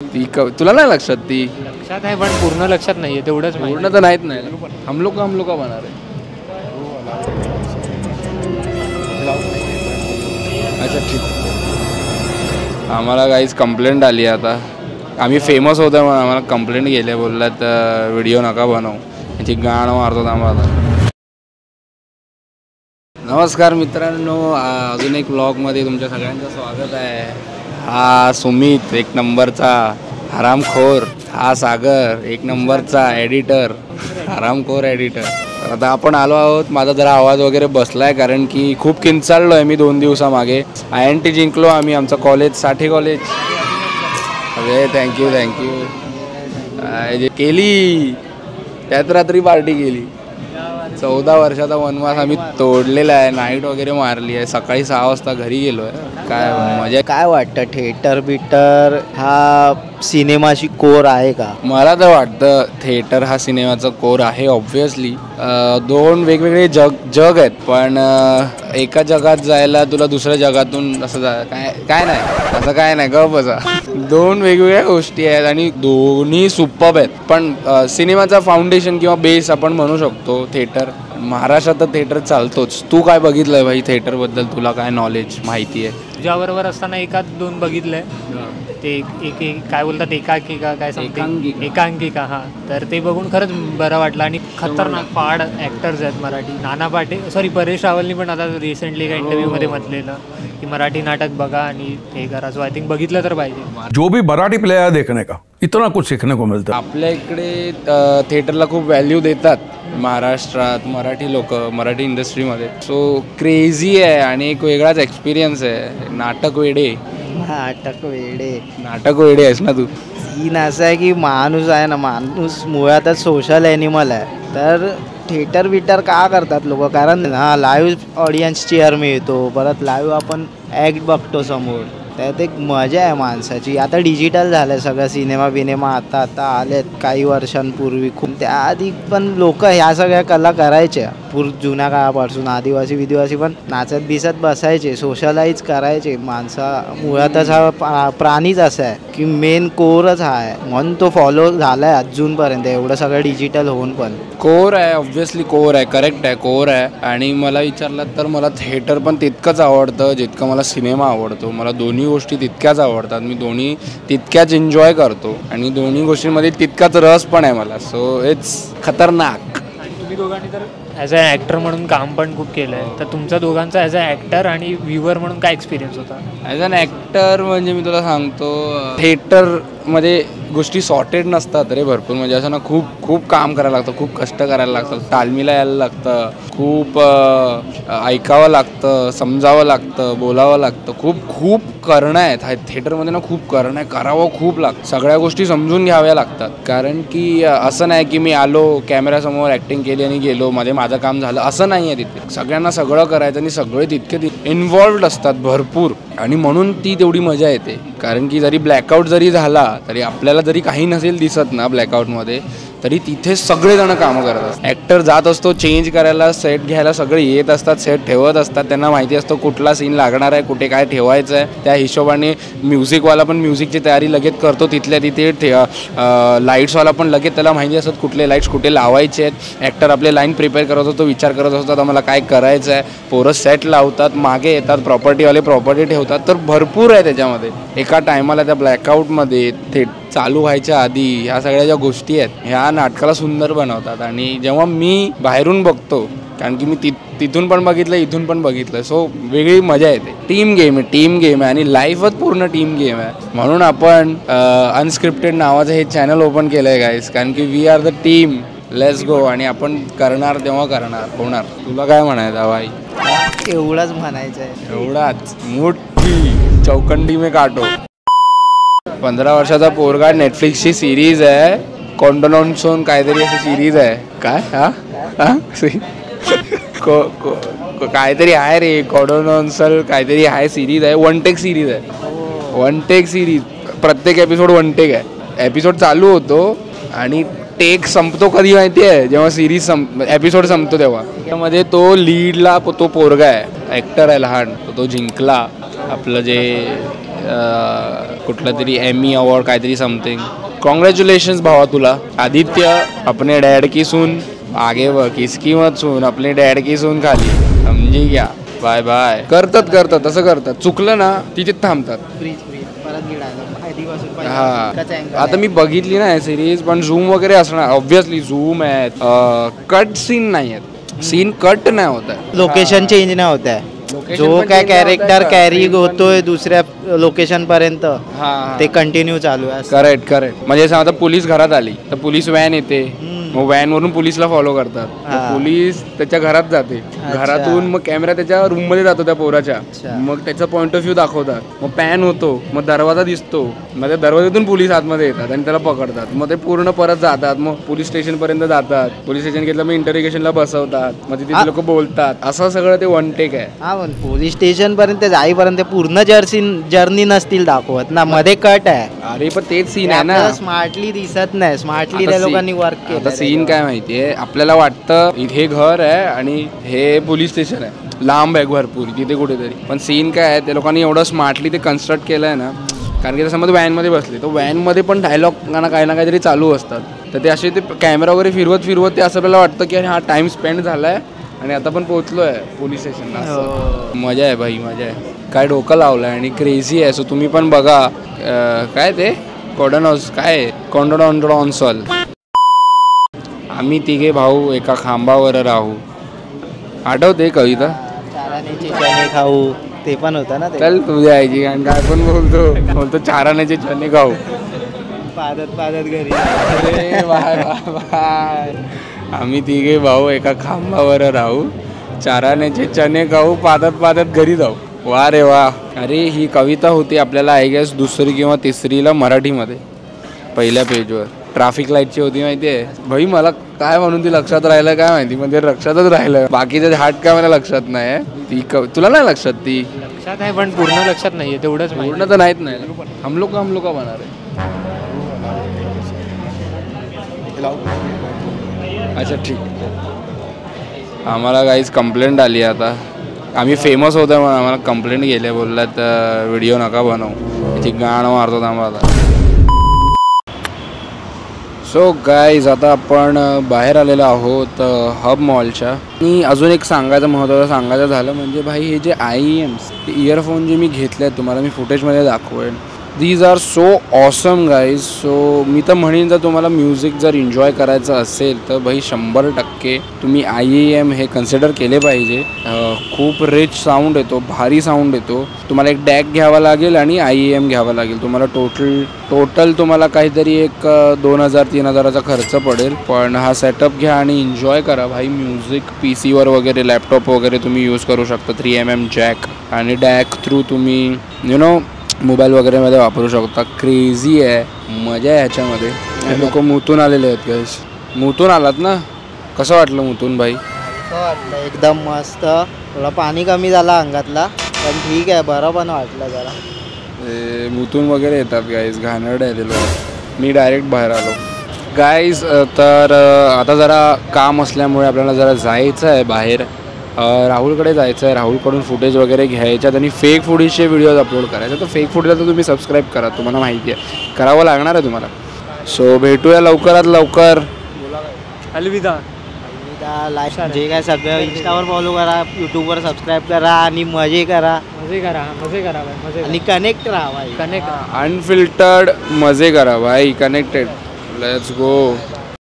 तुला नाही लक्षात? ती लक्षात आहे पण पूर्ण लक्षात नाहीये, तेवढंच पूर्ण तर नाहीत नाही. हम लोग का बना रहे. अच्छा ठीक. आम्हाला काहीच कंप्लेंट आली आता. आम्ही फेमस होतो म्हणून आम्हाला कंप्लेंट गेले, बोललात व्हिडिओ नका बनवू, याची गाणं मारतो आम्हाला. नमस्कार मित्रांनो, अजून एक व्लॉगमध्ये तुमच्या सगळ्यांचं स्वागत आहे. हा सुमित एक नंबरचा हरामखोर, हा सागर एक नंबरचा एडिटर, हरामखोर एडिटर. आता आपण आलो आहोत. माझा जरा आवाज वगैरे बसलाय कारण की खूप किंचाळलो आहे मी 2 दिवसामागे. INT जिंकलो आम्ही, आमचं कॉलेज साठी कॉलेज. अरे थँक्यू केली, त्यात रात्री पार्टी केली. 14 वर्षाचा वनवास आम्ही तोडलेला आहे. नाईट वगैरे मारली आहे. सकाळी 6 वाजता घरी गेलो आहे. काय मजा. काय वाटतं, थिएटर बिटर हा सिनेमाची कोर आहे का? मला तर वाटतं थिएटर हा सिनेमाचा कोर आहे. ऑब्व्हियसली 2 वेगवेगळे जग आहेत, पण एका जगात जायला तुला दुसऱ्या जगातून असं काय नाही, असं काय नाही. गप बसा. 2 वेगवेगळ्या गोष्टी आहेत आणि दोन्ही सुपर्ब आहेत. पण सिनेमाचा फाउंडेशन किंवा बेस आपण म्हणू शकतो थिएटर. महाराष्ट्रात तर थिएटर चालतोच. तू काय बघितलंय भाई थिएटरबद्दल? तुला काय नॉलेज माहिती आहे? तुझ्याबरोबर असताना 1-2 बघितलंय. ते एक काय बोलतात, एकांकिका काय सांगते, एकांकिका. हां, तर ते बघून खरंच बरं वाटलं. आणि खतरनाक फाड ॲक्टर्स आहेत मराठी. नाना पाटे, सॉरी परेश रावलनी पण आता रिसेंटली एका इंटरव्ह्यूमध्ये म्हटलेलं की मराठी नाटक बघा आणि हे करा. सो आय थिंक बघितलं तर पाहिजे. जो भी मराठी प्ले है देखने का इतना कुछ सीखने को मिलता है. आपल्या इकडे थिएटरला खूप व्हॅल्यू देतात महाराष्ट्रात मराठी लोक, मराठी इंडस्ट्रीमध्ये. सो क्रेझी आहे आणि एक वेगळाच एक्सपिरियन्स आहे. नाटक वेडे आहेस ना तू. सीन असं आहे की माणूस आहे ना, माणूस मुळातच सोशल ॲनिमल आहे. तर थिएटर बिटर का करतात लोक? कारण लाईव्ह ऑडियन्स चेअर मिळतो, परत लाईव्ह आपण ॲक्ट बघतो समोर, त्यात एक मजा आहे माणसाची. आता डिजिटल झालं सगळं, सिनेमा आता आलेत काही वर्षांपूर्वी. खूप त्याआधी पण लोक ह्या सगळ्या कला करायच्या जुन्या काळापासून. आदिवासी पण नाचत बिसत बसायचे, सोशलाइज करायचे. मुळातच हा प्राणीच असा आहे की मेन कोरच हा आहे, म्हणून तो फॉलो झाला आहे अजूनपर्यंत, एवढं सगळं डिजिटल होऊन पण. कोर आहे, ऑब्व्हियसली कोर आहे, करेक्ट आहे, कोर आहे. आणि मला विचारलं तर मला थिएटर पण तितकंच आवडतं जितकं मला सिनेमा आवडतो. मला दोन्ही गोष्टी तितक्याच आवडतात. मी दोन्ही तितक्याच एन्जॉय करतो आणि दोन्ही गोष्टींमध्ये तितकाच रस पण आहे मला. सो इट्स खतरनाक. आणि तुम्ही दोघांनी तर ॲज अ ॲक्टर म्हणून काम पण खूप केलं आहे. तर तुमच्या दोघांचा ॲज अ ॲक्टर आणि व्ह्युअर म्हणून काय एक्सपिरियन्स होता? ॲज अन ॲक्टर म्हणजे मी तुला सांगतो, थिएटरमध्ये गोष्टी सॉर्टेड नसतात रे भरपूर. म्हणजे असं ना खूप काम करायला लागतं, खूप कष्ट करायला लागतं, तालमीला यायला लागतं, खूप ऐकावं लागतं, समजावं लागतं, बोलावं लागतं. खूप करणं आहे थिएटरमध्ये ना, खूप करणं आहे, करावं खूप लागतं. सगळ्या गोष्टी समजून घ्याव्या लागतात. कारण की असं नाही की मी आलो कॅमेऱ्यासमोर ॲक्टिंग केली आणि गेलो, माझं काम झालं, असं नाही आहे. तिथे सगळ्यांना सगळं करायचं आणि सगळे तितके इन्व्हॉल्व्ड असतात भरपूर. आणि म्हणून ती तेवढी मजा येते. कारण की जरी ब्लॅकआउट जरी झाला तरी आपल्याला जरी काही नसेल दिसत ना ब्लॅकआउटमध्ये, तरी तिथे सगळेजण कामं करत असतात. ॲक्टर जात असतो चेंज करायला, सेट घ्यायला, सगळे येत असतात, सेट ठेवत असतात. त्यांना माहिती असतं कुठला सीन लागणार आहे, कुठे काय ठेवायचं आहे. त्या हिशोबाने म्युझिकवाला पण म्युझिकची तयारी लगेच करतो तिथल्या तिथे. लाईट्सवाला पण लगेच त्याला माहिती असतात कुठले लाईट्स कुठे लावायचे आहेत. ॲक्टर आपले लाईन प्रिपेअर करत असतो, विचार करत असतात आम्हाला काय करायचं आहे. पोरं सेट लावतात, मागे येतात, प्रॉपर्टीवाले प्रॉपर्टी ठेवतात. तर भरपूर आहे त्याच्यामध्ये. एका टायमाला त्या ब्लॅकआउटमध्ये चालू व्हायच्या आधी ह्या सगळ्या ज्या गोष्टी आहेत ह्या नाटकाला सुंदर बनवतात. आणि जेव्हा मी बाहेरून बघतो, कारण की मी तिथून पण बघितलं, इथून पण बघितलं, सो वेगळी मजा येते. टीम गेम आहे आणि लाईफच पूर्ण टीम गेम आहे. म्हणून आपण अनस्क्रिप्टेड नावाचं हे चॅनल ओपन केलं आहे गाईस. कारण की we are the team, let's go. आणि आपण करणार तेव्हा होणार. तुला काय म्हणायचं भाई? एवढंच म्हणायचं आहे. एवढाच मोठी चौकंडी में काटो. 15 वर्षाचा पोरगा, नेटफ्लिक्सची सिरीज आहे कॉन्डोनॉन्सोन काहीतरी अशी सिरीज आहे. काय काहीतरी आहे रे, कॉन्डोनॉन्सल काहीतरी आहे, सिरीज आहे. 1 टेक सिरीज आहे. 1 टेक सिरीज. प्रत्येक एपिसोड 1 टेक आहे. एपिसोड चालू होतो आणि टेक संपतो कधी माहिती आहे? जेव्हा सिरीज एपिसोड संपतो तेव्हा. त्यामध्ये तो लीडला तो पोरगा आहे, ॲक्टर आहे लहान, तो जिंकला आपलं जे कुठलं तरी एमी अवॉर्ड काहीतरी समथिंग. कॉन्ग्रॅच्युलेशन्स भावा तुला. आदित्य अपने डॅड की सून आगे व किसकी मत सून अपने डॅड की सून खाली, समजी घ्या. Bye bye. करतात तसं करतात. चुकलं ना तिथे थांबतात. हा आता मी बघितली ना सिरीज, पण झूम वगैरे असणार ऑब्व्हियसली. झूम आहेत, कट सीन नाही आहेत, सीन कट नाही होत आहे, लोकेशन चेंज नाही होत आहे. जो काय कॅरेक्टर कॅरी होतोय दुसऱ्या लोकेशन पर्यंत ते कंटिन्यू चालू आहे. करेक्ट. म्हणजे आता पोलीस घरात आली तर पोलीस व्हॅन येते, मग व्हॅन वरून पोलीसला फॉलो करतात. पोलीस त्याच्या घरात जाते, घरातून मग कॅमेरा त्याच्या रूम मध्ये जातो त्या पोराच्या, मग त्याचा पॉइंट ऑफ व्ह्यू दाखवतात. मग पॅन होतो, मग दरवाजा दिसतो, मग त्या दरवाजातून पोलीस आतमध्ये येतात आणि त्याला पकडतात. मग ते पूर्ण परत जातात, मग पोलीस स्टेशन पर्यंत जातात. पोलीस स्टेशन घेतलं मग इंटरोगेशनला बसवतात, मग तिथे लोक बोलतात. असं सगळं ते वन टेक आहे. हा पण पोलीस स्टेशन पर्यंत जाईपर्यंत पूर्ण जर्नी नसतील दाखवत ना, मध्ये कट आहे. अरे पण तेच सीन आहे ना, स्मार्टली दिसत नाही. स्मार्टली त्या लोकांनी वर्क केलं. सीन काय माहितीये, आपल्याला वाटतं इथे घर आहे आणि हे पोलीस स्टेशन आहे, लांब आहे भरपूर तिथे कुठेतरी. पण सीन काय आहे, त्या लोकांनी एवढं स्मार्टली ते कन्स्ट्रक्ट केलं आहे ना, कारण की त्याच्यामध्ये व्हॅनमध्ये बसले तर व्हॅनमध्ये पण डायलॉग काही ना काहीतरी चालू असतात. तर ते असे ते कॅमेरा वगैरे फिरवत ते असं आपल्याला वाटतं की हा टाइम स्पेंड झाला आहे आणि आता पण पोहोचलो आहे पोलीस स्टेशनला. मजा आहे भाई, मजा आहे. काय डोकं लावलं आहे आणि क्रेझी आहे. सो तुम्ही पण बघा. काय ते कोडनॉस काय कोंडॉन्सॉल. आम्ही तिघे भाऊ एका खांबावर राहू. आठवते कविता? चणे खाऊ ते पण होतं ना. चल तू जायची आणि काय पण बोलतो चाराण्याचे चणे खाऊ. पादत घरी. अरे बाय. आम्ही तिघे भाऊ एका खांबावर राहू, चाराण्याचे चणे खाऊ, पादत घरी जाऊ. वा रे वा. अरे ही कविता होती आपल्याला आय गेस दुसरी किंवा तिसरीला मराठीमध्ये, पहिल्या पेजवर. ट्रॅफिक लाईटची होती माहिती आहे भाई. मला काय म्हणून ती लक्षात राहिलं काय माहिती, म्हणजे लक्षातच राहिलं. बाकीचं हाट काय मला लक्षात नाही. ती तुला नाही लक्षात? ती लक्षात आहे पण पूर्ण लक्षात नाहीये, तेवढंच पूर्ण तर नाहीत नाही. हम लोग बना रहे. अच्छा ठीक. आम्हाला काहीच कंप्लेंट आली आता. आम्ही फेमस होतो म्हणून आम्हाला कंप्लेंट गेले, बोललात व्हिडिओ नका बनवू, त्याची गाणं मारतो आम्हाला. सो गाईज आता आपण बाहेर आलेलो आहोत हब मॉलच्या. आणि अजून एक महत्त्वाचं सांगायचं झालं म्हणजे भाई हे जे IEMs इयरफोन जे मी घेतले आहेत तुम्हाला मी फुटेजमध्ये दाखवेन. These are so awesome guys. So मी तर म्हणेन जर तुम्हाला म्युझिक जर एन्जॉय करायचं असेल तर भाई 100% तुम्ही IEM हे कन्सिडर केले पाहिजे. खूप रिच साऊंड येतो, भारी साऊंड येतो. तुम्हाला एक डॅक घ्यावा लागेल आणि IEM घ्यावा लागेल. तुम्हाला टोटल तुम्हाला काहीतरी एक 2000-3000चा खर्च पडेल. पण हा सेटअप घ्या आणि एन्जॉय करा भाई. म्युझिक PC वगैरे लॅपटॉप वगैरे तुम्ही यूज करू शकता. 3mm जॅक आणि डॅक थ्रू तुम्ही मोबाईल वगैरेमध्ये वापरू शकता. क्रेझी आहे, मजा आहे ह्याच्यामध्ये. हे लोक मुतून आलेले आहेत गाईस. मुतून आलात ना, कसं वाटलं मुतून भाई? वाटलं एकदम मस्त. थोडा पाणी कमी झाला अंगातला पण ठीक आहे, बरं पण वाटलं जरा. मुतून वगैरे येतात गाईस, घाणेरडे आहे ते लोक. मी डायरेक्ट बाहेर आलो गाईस. तर आता जरा काम असल्यामुळे आपल्याला जरा जायचं आहे बाहेर. राहुलकडे जायचं आहे. राहुलकडून फुटेज वगैरे घ्यायच्यात आणि फेक फुटेजचे व्हिडिओज अपलोड करायचे. तर फेक फुटेजला तर तुम्ही सबस्क्राईब करा, तुम्हाला माहिती आहे करावं लागणार आहे तुम्हाला. सो भेटूया लवकरात लवकर. अलविदा. लाईक जे काय सगळं इंस्टावर फॉलो करा, यूट्यूबवर सबस्क्राईब करा आणि मजे करा आणि कनेक्ट राहा भाई. कनेक्ट अनफिल्टर्ड मजे करा भाई. कनेक्टेड. Let's go.